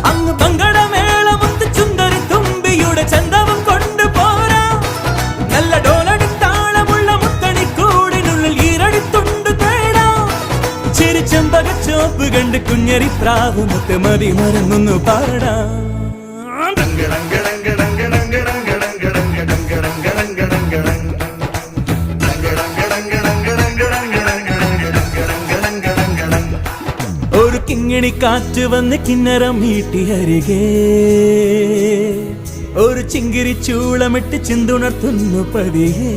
അങ്ങ് പങ്കടമേളമൊത്ത് ചുന്ദരി തുമ്പിയുടെ ചന്തവും കൊണ്ടുപോരാ. നല്ല ഡോലടിത്താളമുള്ള മുത്തണിക്കൂടിനുള്ളിൽ ഈരടിത്തുണ്ട് തേടാം. ചിരിച്ചമ്പകച്ചോപ്പ് കണ്ട് കുഞ്ഞരിപ്രാവ് മുത്തമതി മറന്നൊന്നു പാടാം. ഒരു കിങ്ങിണി കാറ്റ് വന്ന് കിന്നരം മീട്ടി അരികെ ഒരു ചിങ്കിരി ചൂളമിട്ട് ചിന്തുണർത്തുന്നു പതിയേ.